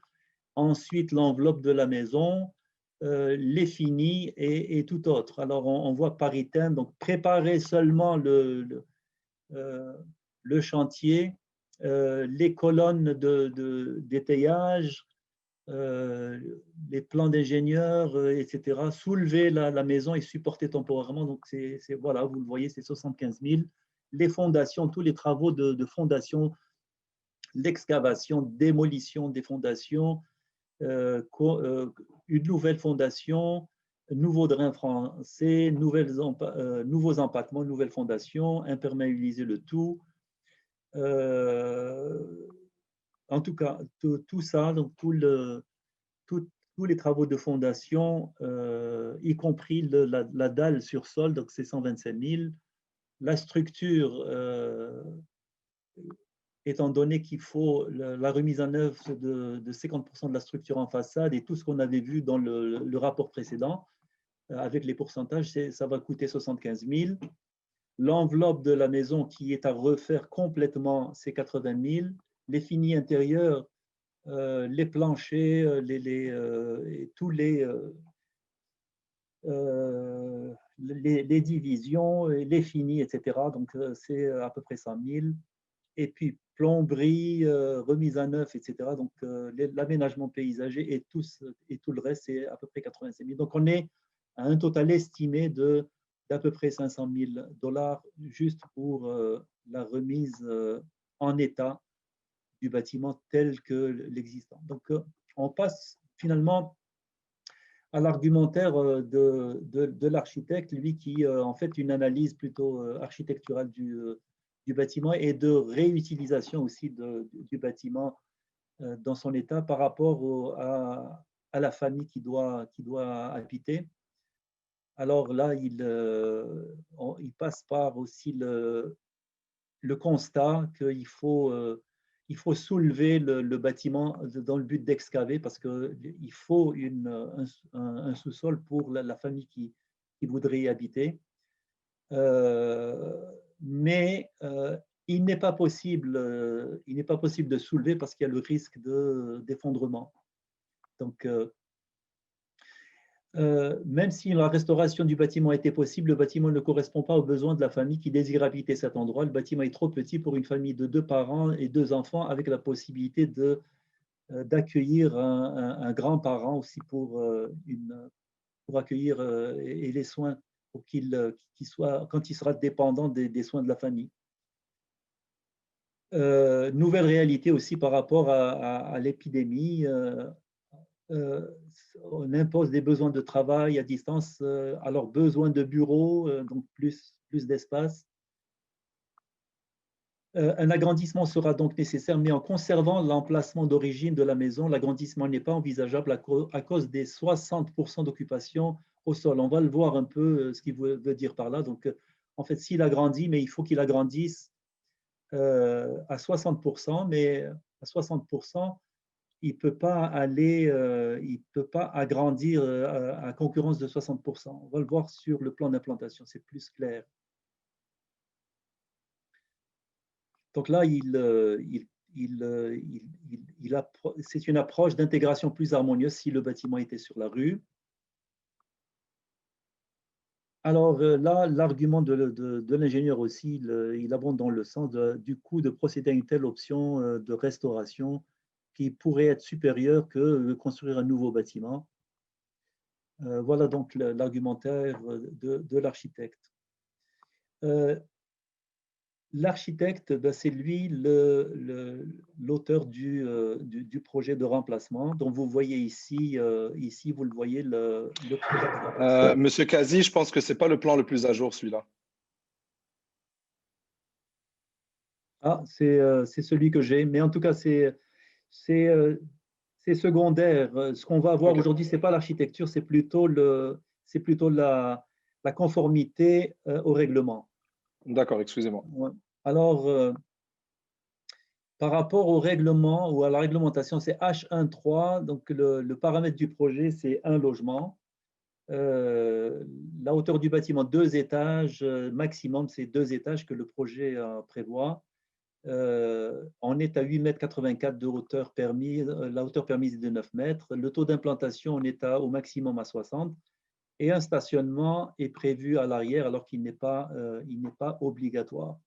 ensuite l'enveloppe de la maison, les finis et tout autre. Alors, on voit par item, donc préparer seulement le chantier, les colonnes d'étayage, les plans d'ingénieurs, etc. Soulever la maison et supporter temporairement. Donc, voilà, vous le voyez, c'est 75 000. Les fondations, tous les travaux de fondation, l'excavation, démolition des fondations, une nouvelle fondation, nouveau drain français, nouveaux empattements, nouvelle fondation, imperméabiliser le tout. En tout cas, tout ça, donc tous les travaux de fondation, y compris la dalle sur sol, donc c'est 125 000. La structure, étant donné qu'il faut la remise en œuvre de 50% de la structure en façade et tout ce qu'on avait vu dans le rapport précédent, avec les pourcentages, ça va coûter 75 000. L'enveloppe de la maison qui est à refaire complètement, c'est 80 000. Les finis intérieurs, les planchers, et tous les divisions, les finis, etc. Donc, c'est à peu près 100 000. Et puis, plomberie, remise à neuf, etc. Donc, l'aménagement paysager et tout le reste, c'est à peu près 85 000. Donc, on est à un total estimé d'à peu près 500 000 $ juste pour la remise en état du bâtiment tel que l'existant. Donc, on passe finalement à l'argumentaire de l'architecte, lui qui en fait une analyse plutôt architecturale du bâtiment et de réutilisation aussi du bâtiment dans son état par rapport à la famille qui doit habiter. Alors là, il passe par aussi le constat qu'il faut soulever le bâtiment dans le but d'excaver parce qu'il faut un sous-sol pour la famille qui voudrait y habiter. Mais il n'est pas possible de soulever parce qu'il y a le risque d'effondrement. Donc, même si la restauration du bâtiment était possible, le bâtiment ne correspond pas aux besoins de la famille qui désire habiter cet endroit. Le bâtiment est trop petit pour une famille de 2 parents et 2 enfants avec la possibilité d'accueillir un grand-parent aussi pour accueillir et les soins pour qu'il soit, quand il sera dépendant des soins de la famille. Nouvelle réalité aussi par rapport à l'épidémie. On impose des besoins de travail à distance, alors besoin de bureaux, donc plus d'espace. Un agrandissement sera donc nécessaire, mais en conservant l'emplacement d'origine de la maison, l'agrandissement n'est pas envisageable à cause des 60% d'occupation au sol. On va le voir un peu ce qu'il veut dire par là. Donc, en fait, s'il agrandit, mais il faut qu'il agrandisse à 60%, mais à 60%, il ne peut pas agrandir à concurrence de 60%. On va le voir sur le plan d'implantation, c'est plus clair. Donc là, c'est une approche d'intégration plus harmonieuse si le bâtiment était sur la rue. Alors là, l'argument de l'ingénieur aussi, il abonde dans le sens du coût de procéder à une telle option de restauration qui pourrait être supérieure que de construire un nouveau bâtiment. Voilà donc l'argumentaire de l'architecte. L'architecte, ben, c'est lui l'auteur du projet de remplacement. Donc, vous voyez ici, vous le voyez, le projet. Monsieur Kazi, je pense que ce n'est pas le plan le plus à jour, celui-là. Ah, c'est celui que j'ai. Mais en tout cas, c'est secondaire. Ce qu'on va voir aujourd'hui, ce n'est pas l'architecture, c'est plutôt la conformité au règlement. D'accord, excusez-moi. Alors, par rapport au règlement ou à la réglementation, c'est H1.3. Donc, le paramètre du projet, c'est un logement. La hauteur du bâtiment, 2 étages. Maximum, c'est 2 étages que le projet prévoit. On est à 8,84 m de hauteur permise. La hauteur permise est de 9 mètres. Le taux d'implantation, on est au maximum à 60. Et un stationnement est prévu à l'arrière alors qu'il n'est pas obligatoire.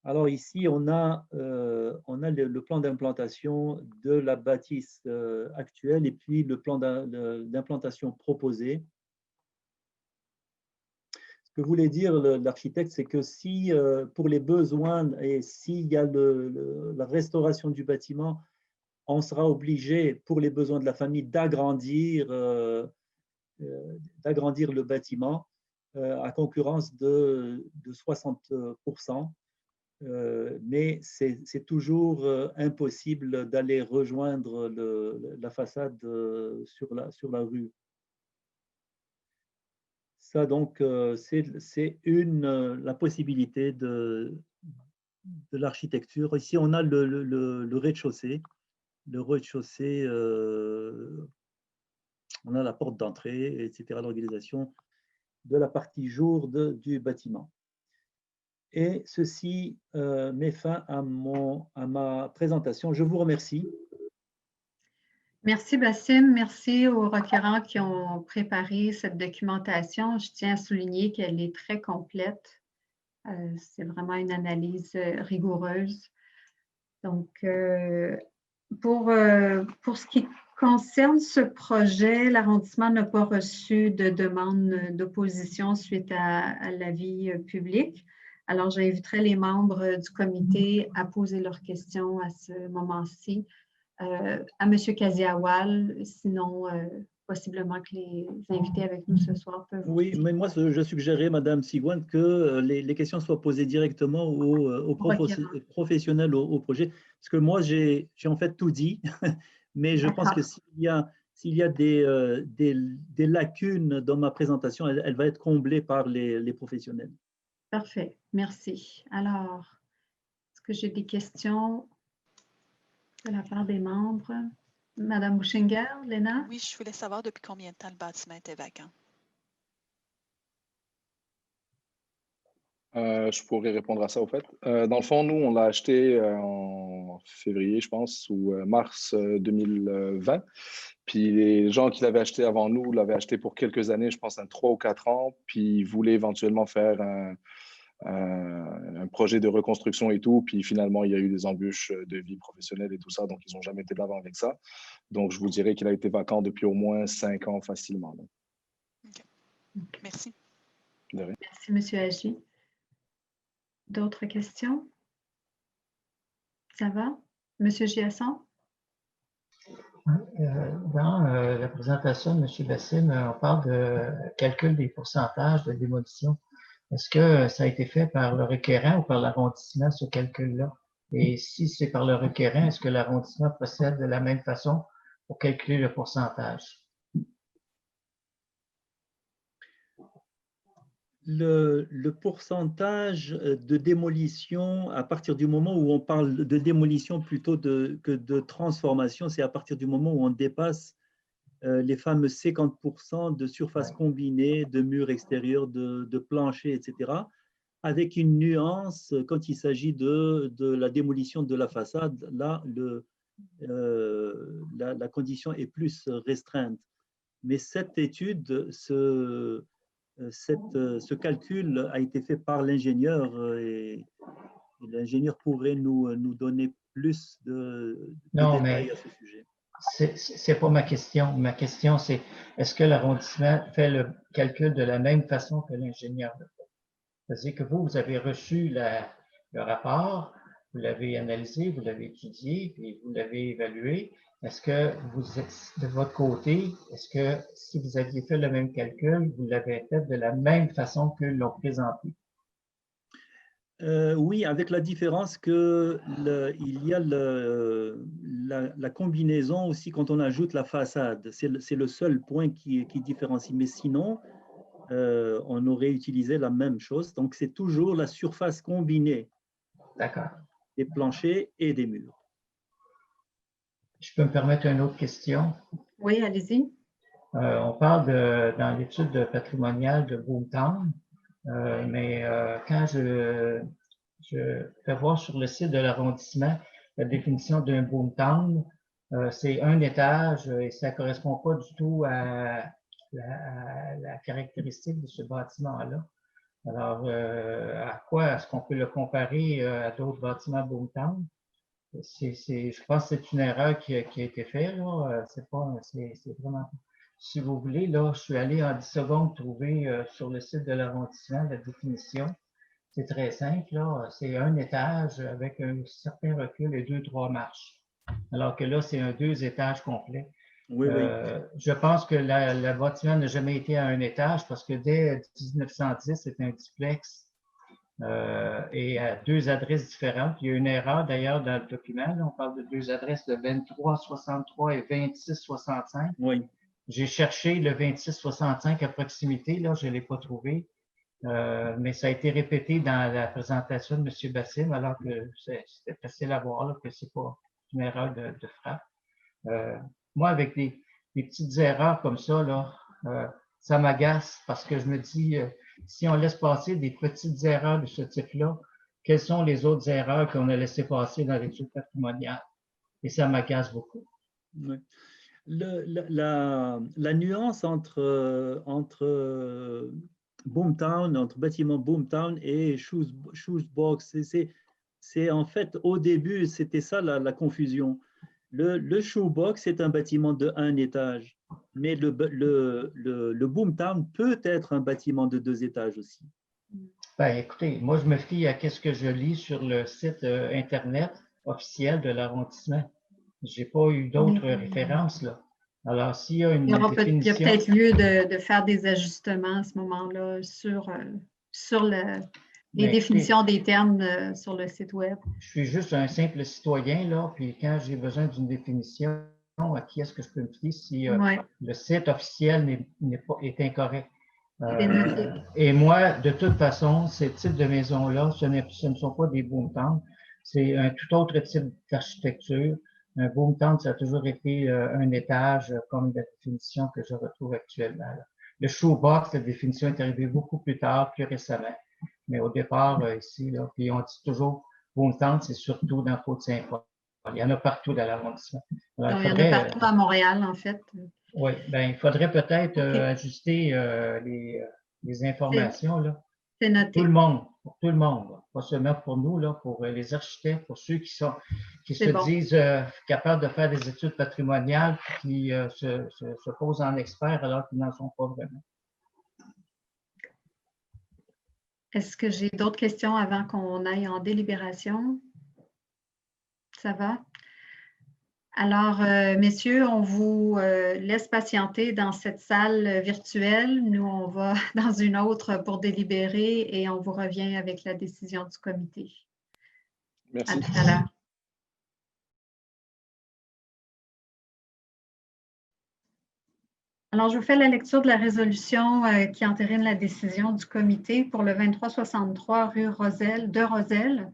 Alors ici, on a le plan d'implantation de la bâtisse actuelle et puis le plan d'implantation proposé. Ce que voulait dire l'architecte, c'est que si pour les besoins et s'il y a la restauration du bâtiment, on sera obligé, pour les besoins de la famille, d'agrandir le bâtiment à concurrence de 60%. Mais c'est toujours impossible d'aller rejoindre la façade sur la rue. Ça, donc, c'est la possibilité de l'architecture. Ici, on a le rez-de-chaussée. Le rez-de-chaussée, on a la porte d'entrée, etc., l'organisation de la partie jour du bâtiment. Et ceci met fin à ma présentation. Je vous remercie. Merci, Bassim. Merci aux requérants qui ont préparé cette documentation. Je tiens à souligner qu'elle est très complète. C'est vraiment une analyse rigoureuse. Donc, pour ce qui concerne ce projet, l'arrondissement n'a pas reçu de demande d'opposition suite à l'avis public. Alors, j'inviterai les membres du comité à poser leurs questions à ce moment-ci à M. Kaziawal. Sinon, possiblement que les invités avec nous ce soir peuvent. Oui, mais moi, je suggérais, Madame Sigouin, que les questions soient posées directement aux professionnels au projet. Parce que moi, j'ai en fait tout dit, mais je pense que s'il y a des lacunes dans ma présentation, elle va être comblée par les professionnels. Parfait, merci. Alors, est-ce que j'ai des questions de la part des membres? Madame Bouchinger, Léna? Oui, je voulais savoir depuis combien de temps le bâtiment était vacant. Je pourrais répondre à ça, au fait. Dans le fond, nous, on l'a acheté en février, je pense, ou mars 2020. Puis les gens qui l'avaient acheté avant nous l'avaient acheté pour quelques années, je pense, 3 ou 4 ans. Puis ils voulaient éventuellement faire un projet de reconstruction et tout. Puis finalement, il y a eu des embûches de vie professionnelle et tout ça. Donc, ils n'ont jamais été de l'avant avec ça. Donc, je vous dirais qu'il a été vacant depuis au moins 5 ans facilement. OK. Merci. De rien. Merci, M. Agi. D'autres questions? Ça va? M. Giasson? Dans la présentation de M. Bassim, on parle de calcul des pourcentages de démolition. Est-ce que ça a été fait par le requérant ou par l'arrondissement, ce calcul-là? Et si c'est par le requérant, est-ce que l'arrondissement procède de la même façon pour calculer le pourcentage? Le pourcentage de démolition, à partir du moment où on parle de démolition plutôt que de transformation, c'est à partir du moment où on dépasse les fameux 50% de surface combinée, de murs extérieurs, de planchers, etc., avec une nuance quand il s'agit de la démolition de la façade. Là, la condition est plus restreinte. Mais cette étude, ce calcul a été fait par l'ingénieur et l'ingénieur pourrait nous donner plus de détails à ce sujet. C'est pas ma question. Ma question, c'est est-ce que l'arrondissement fait le calcul de la même façon que l'ingénieur le fait? C'est-à-dire que vous avez reçu le rapport, vous l'avez analysé, vous l'avez étudié, puis vous l'avez évalué. Est-ce que vous êtes de votre côté, est-ce que si vous aviez fait le même calcul, vous l'avez fait de la même façon que l'ont présenté? Oui, avec la différence que il y a la combinaison aussi quand on ajoute la façade. C'est le seul point qui différencie. Mais sinon, on aurait utilisé la même chose. Donc, c'est toujours la surface combinée des planchers et des murs. Je peux me permettre une autre question? Oui, allez-y. On parle dans l'étude patrimoniale de Boomtown, mais quand je fais voir sur le site de l'arrondissement la définition d'un Boomtown, c'est un étage et ça ne correspond pas du tout à la caractéristique de ce bâtiment-là. Alors, à quoi est-ce qu'on peut le comparer à d'autres bâtiments Boomtown? Je pense que c'est une erreur qui a été faite, là. C'est vraiment. Si vous voulez, là, je suis allé en 10 secondes trouver sur le site de l'arrondissement la définition. C'est très simple, là. C'est un étage avec un certain recul et 2-3 marches. alors que là, c'est un 2 étages complet. Oui, oui. Je pense que le bâtiment n'a jamais été à un étage parce que dès 1910, c'était un duplex et à 2 adresses différentes. Il y a une erreur d'ailleurs dans le document. Là, on parle de 2 adresses, de 2363 et 2665. Oui. J'ai cherché le 2665 à proximité, là, je ne l'ai pas trouvé. Mais ça a été répété dans la présentation de M. Bassim, alors que c'était facile à voir là, que ce n'est pas une erreur de frappe. Moi, avec des petites erreurs comme ça, là, ça m'agace parce que je me dis, si on laisse passer des petites erreurs de ce type-là, quelles sont les autres erreurs qu'on a laissées passer dans l'étude patrimoniale? Et ça m'agace beaucoup. Oui. La nuance entre Boomtown, entre bâtiment Boomtown et Shoesbox, c'est en fait, au début, c'était ça la confusion. Le Shoebox est un bâtiment de 1 étage, mais le Boomtown peut être un bâtiment de 2 étages aussi. Ben, écoutez, moi, je me fie à ce que je lis sur le site Internet officiel de l'arrondissement. Je n'ai pas eu d'autres références, là. Alors, s'il y a une définition... Il y a peut-être lieu de faire des ajustements à ce moment-là sur les définitions des termes sur le site Web. Je suis juste un simple citoyen, là, puis quand j'ai besoin d'une définition, à qui est-ce que je peux me fier si le site officiel est incorrect? Et moi, de toute façon, ces types de maisons-là, ce ne sont pas des boomtowns, c'est un tout autre type d'architecture. Un boomtown, ça a toujours été un étage, comme la définition que je retrouve actuellement. Là. Le shoebox, la définition est arrivée beaucoup plus tard, plus récemment. Mais au départ, ici, là, puis on dit toujours, boomtown, c'est surtout dans Côte-Saint-Paul. Il y en a partout dans l'arrondissement. Il y en a partout à Montréal, en fait. Oui, ben il faudrait peut-être ajuster les informations là. C'est noté. Pour tout le monde, pas seulement pour nous, là, pour les architectes, pour ceux qui se disent capables de faire des études patrimoniales, qui se posent en experts alors qu'ils n'en sont pas vraiment. Est-ce que j'ai d'autres questions avant qu'on aille en délibération? Ça va? Alors, messieurs, on vous laisse patienter dans cette salle virtuelle. Nous, on va dans une autre pour délibérer et on vous revient avec la décision du comité. Merci. À tout à l'heure. Alors, je vous fais la lecture de la résolution qui entérine la décision du comité pour le 2363 rue de Roselle.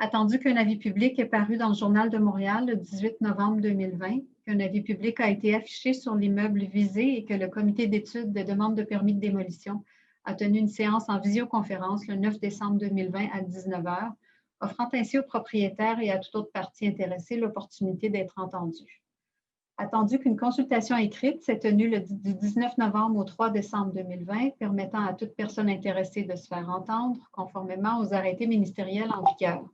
Attendu qu'un avis public est paru dans le Journal de Montréal le 18 novembre 2020, qu'un avis public a été affiché sur l'immeuble visé et que le comité d'études des demandes de permis de démolition a tenu une séance en visioconférence le 9 décembre 2020 à 19 h, offrant ainsi aux propriétaires et à toute autre partie intéressée l'opportunité d'être entendus. Attendu qu'une consultation écrite s'est tenue du 19 novembre au 3 décembre 2020, permettant à toute personne intéressée de se faire entendre, conformément aux arrêtés ministériels en vigueur.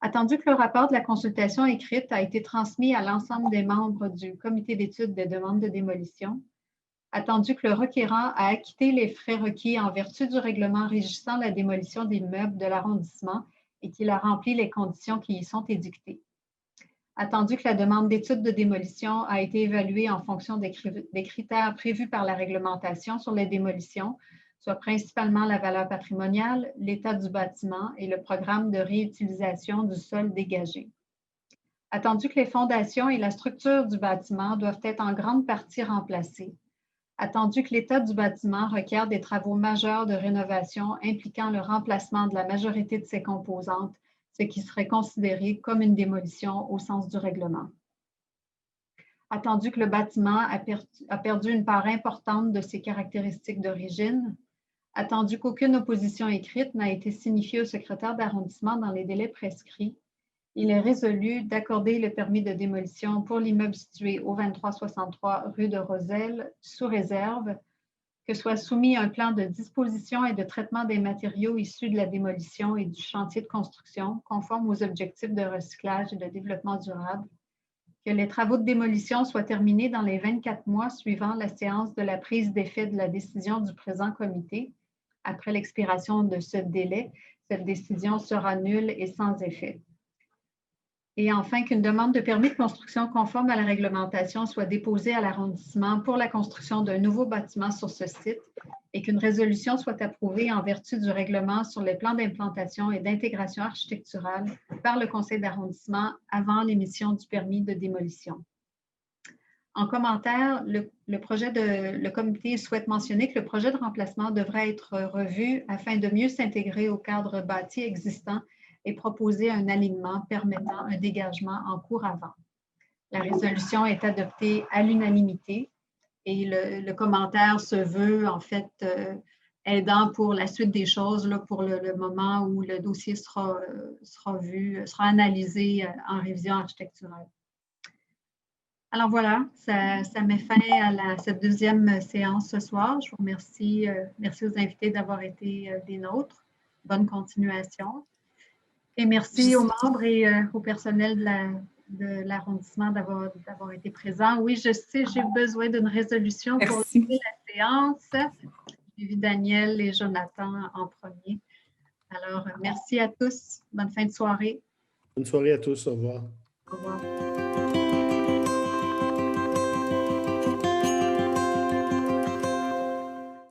Attendu que le rapport de la consultation écrite a été transmis à l'ensemble des membres du comité d'études des demandes de démolition. Attendu que le requérant a acquitté les frais requis en vertu du règlement régissant la démolition des meubles de l'arrondissement et qu'il a rempli les conditions qui y sont édictées. Attendu que la demande d'étude de démolition a été évaluée en fonction des critères prévus par la réglementation sur les démolitions, soit principalement la valeur patrimoniale, l'état du bâtiment et le programme de réutilisation du sol dégagé. Attendu que les fondations et la structure du bâtiment doivent être en grande partie remplacées. Attendu que l'état du bâtiment requiert des travaux majeurs de rénovation impliquant le remplacement de la majorité de ses composantes, ce qui serait considéré comme une démolition au sens du règlement. Attendu que le bâtiment a perdu une part importante de ses caractéristiques d'origine. Attendu qu'aucune opposition écrite n'a été signifiée au secrétaire d'arrondissement dans les délais prescrits, il est résolu d'accorder le permis de démolition pour l'immeuble situé au 2363 rue de Roselle, sous réserve que soit soumis un plan de disposition et de traitement des matériaux issus de la démolition et du chantier de construction conforme aux objectifs de recyclage et de développement durable, que les travaux de démolition soient terminés dans les 24 mois suivant la séance de la prise d'effet de la décision du présent comité. Après l'expiration de ce délai, cette décision sera nulle et sans effet. Et enfin, qu'une demande de permis de construction conforme à la réglementation soit déposée à l'arrondissement pour la construction d'un nouveau bâtiment sur ce site et qu'une résolution soit approuvée en vertu du règlement sur les plans d'implantation et d'intégration architecturale par le conseil d'arrondissement avant l'émission du permis de démolition. En commentaire, le comité souhaite mentionner que le projet de remplacement devra être revu afin de mieux s'intégrer au cadre bâti existant et proposer un alignement permettant un dégagement en cours avant. La résolution est adoptée à l'unanimité et le commentaire se veut en fait aidant pour la suite des choses, là, pour le moment où le dossier sera analysé en révision architecturale. Alors voilà, ça met fin à cette deuxième séance ce soir. Je vous remercie. Merci aux invités d'avoir été des nôtres. Bonne continuation. Et merci aux membres et au personnel de l'arrondissement d'avoir été présents. Oui, je sais, j'ai besoin d'une résolution pour lancer la séance. J'ai vu Daniel et Jonathan en premier. Alors, merci à tous. Bonne fin de soirée. Bonne soirée à tous. Au revoir.